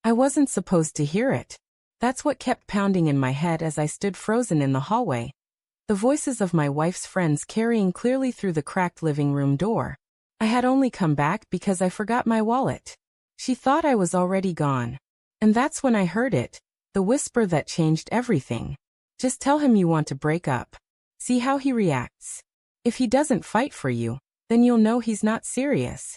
I wasn't supposed to hear it. That's what kept pounding in my head as I stood frozen in the hallway. The voices of my wife's friends carrying clearly through the cracked living room door. I had only come back because I forgot my wallet. She thought I was already gone. And that's when I heard it, the whisper that changed everything. Just tell him you want to break up. See how he reacts. If he doesn't fight for you, then you'll know he's not serious.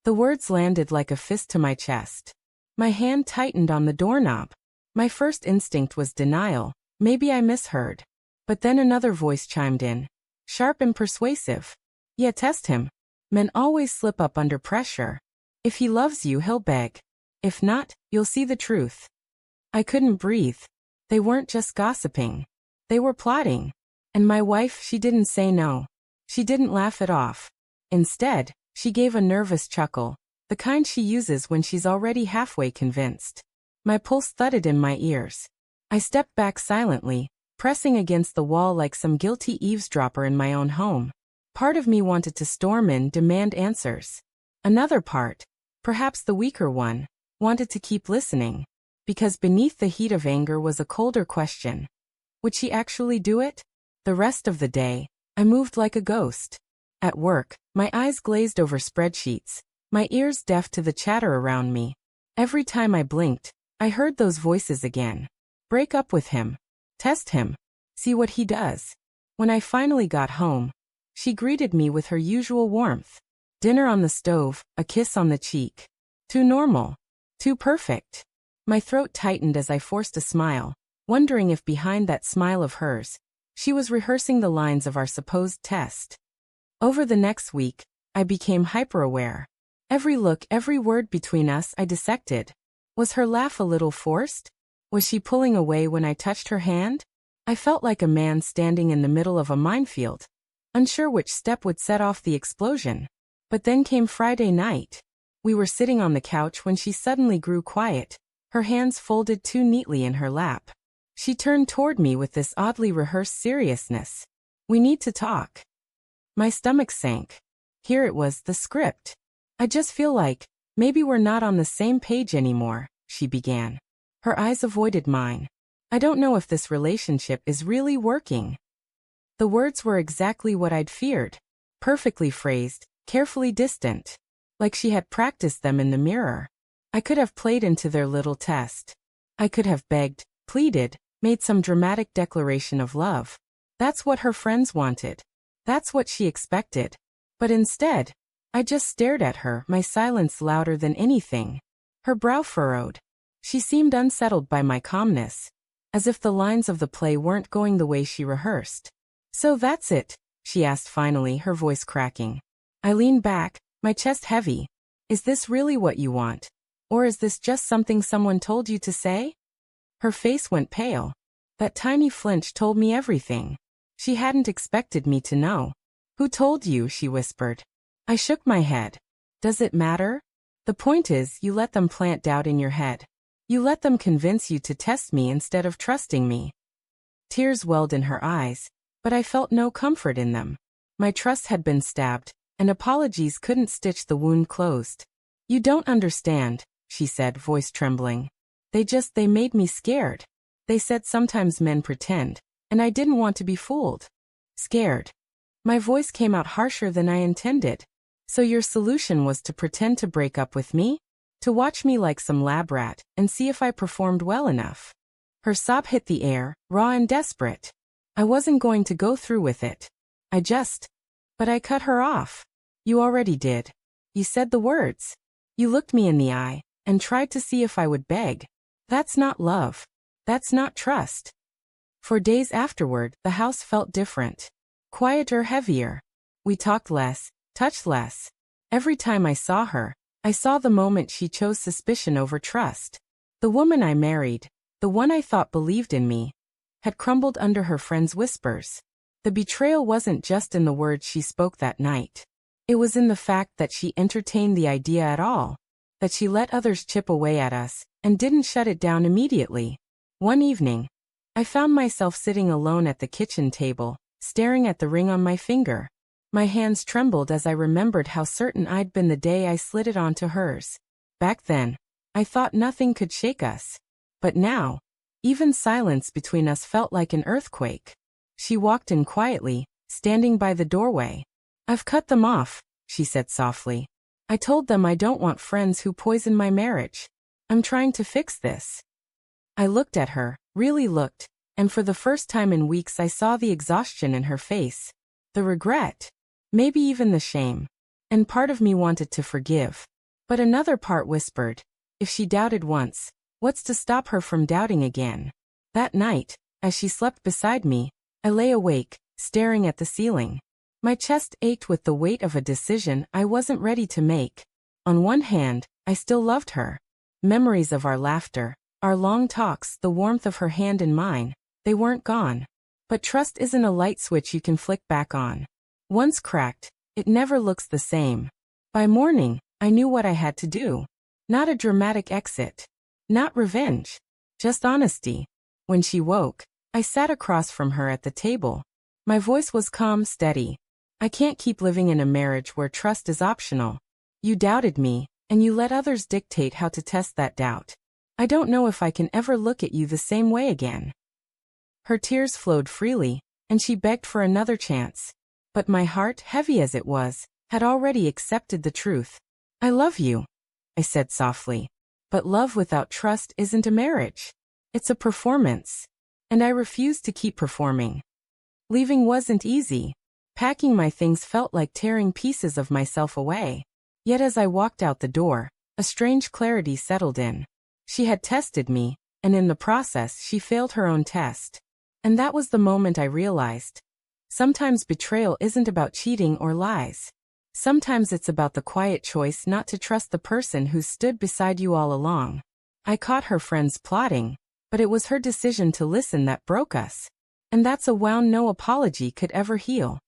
The words landed like a fist to my chest. My hand tightened on the doorknob. My first instinct was denial. Maybe I misheard. But then another voice chimed in. Sharp and persuasive. Yeah, test him. Men always slip up under pressure. If he loves you, he'll beg. If not, you'll see the truth. I couldn't breathe. They weren't just gossiping. They were plotting. And my wife, she didn't say no. She didn't laugh it off. Instead, she gave a nervous chuckle, the kind she uses when she's already halfway convinced. My pulse thudded in my ears. I stepped back silently, pressing against the wall like some guilty eavesdropper in my own home. Part of me wanted to storm in, demand answers. Another part, perhaps the weaker one, wanted to keep listening, because beneath the heat of anger was a colder question. Would she actually do it? The rest of the day, I moved like a ghost. At work, my eyes glazed over spreadsheets, my ears deaf to the chatter around me. Every time I blinked, I heard those voices again. Break up with him. Test him. See what he does. When I finally got home, she greeted me with her usual warmth. Dinner on the stove, a kiss on the cheek. Too normal. Too perfect. My throat tightened as I forced a smile, wondering if behind that smile of hers, she was rehearsing the lines of our supposed test. Over the next week, I became hyper-aware. Every look, every word between us I dissected. Was her laugh a little forced? Was she pulling away when I touched her hand? I felt like a man standing in the middle of a minefield, unsure which step would set off the explosion. But then came Friday night. We were sitting on the couch when she suddenly grew quiet, her hands folded too neatly in her lap. She turned toward me with this oddly rehearsed seriousness. We need to talk. My stomach sank. Here it was, the script. I just feel like, maybe we're not on the same page anymore, she began. Her eyes avoided mine. I don't know if this relationship is really working. The words were exactly what I'd feared. Perfectly phrased, carefully distant. Like she had practiced them in the mirror. I could have played into their little test. I could have begged, pleaded, made some dramatic declaration of love. That's what her friends wanted. That's what she expected. But instead, I just stared at her, my silence louder than anything. Her brow furrowed. She seemed unsettled by my calmness, as if the lines of the play weren't going the way she rehearsed. So that's it, she asked finally, her voice cracking. I leaned back, my chest heavy. Is this really what you want? Or is this just something someone told you to say? Her face went pale. That tiny flinch told me everything. She hadn't expected me to know. Who told you? She whispered. I shook my head. Does it matter? The point is, you let them plant doubt in your head. You let them convince you to test me instead of trusting me. Tears welled in her eyes, but I felt no comfort in them. My trust had been stabbed, and apologies couldn't stitch the wound closed. You don't understand, she said, voice trembling. They made me scared. They said sometimes men pretend, and I didn't want to be fooled. Scared. My voice came out harsher than I intended. So your solution was to pretend to break up with me? To watch me like some lab rat, and see if I performed well enough. Her sob hit the air, raw and desperate. I wasn't going to go through with it. But I cut her off. You already did. You said the words. You looked me in the eye, and tried to see if I would beg. That's not love. That's not trust. For days afterward, the house felt different. Quieter, heavier. We talked less, touched less. Every time I saw her, I saw the moment she chose suspicion over trust. The woman I married, the one I thought believed in me, had crumbled under her friends' whispers. The betrayal wasn't just in the words she spoke that night. It was in the fact that she entertained the idea at all, that she let others chip away at us, and didn't shut it down immediately. One evening, I found myself sitting alone at the kitchen table, staring at the ring on my finger. My hands trembled as I remembered how certain I'd been the day I slid it onto hers. Back then, I thought nothing could shake us. But now, even silence between us felt like an earthquake. She walked in quietly, standing by the doorway. "I've cut them off," she said softly. "I told them I don't want friends who poison my marriage. I'm trying to fix this." I looked at her, really looked, and for the first time in weeks I saw the exhaustion in her face. The regret. Maybe even the shame. And part of me wanted to forgive. But another part whispered, if she doubted once, what's to stop her from doubting again? That night, as she slept beside me, I lay awake, staring at the ceiling. My chest ached with the weight of a decision I wasn't ready to make. On one hand, I still loved her. Memories of our laughter, our long talks, the warmth of her hand in mine, they weren't gone. But trust isn't a light switch you can flick back on. Once cracked, it never looks the same. By morning, I knew what I had to do. Not a dramatic exit. Not revenge. Just honesty. When she woke, I sat across from her at the table. My voice was calm, steady. "I can't keep living in a marriage where trust is optional. You doubted me, and you let others dictate how to test that doubt. I don't know if I can ever look at you the same way again." Her tears flowed freely, and she begged for another chance. But my heart, heavy as it was, had already accepted the truth. "I love you," I said softly. "But love without trust isn't a marriage. It's a performance. And I refused to keep performing." Leaving wasn't easy. Packing my things felt like tearing pieces of myself away. Yet as I walked out the door, a strange clarity settled in. She had tested me, and in the process she failed her own test. And that was the moment I realized. Sometimes betrayal isn't about cheating or lies. Sometimes it's about the quiet choice not to trust the person who stood beside you all along. I caught her friends plotting, but it was her decision to listen that broke us. And that's a wound no apology could ever heal.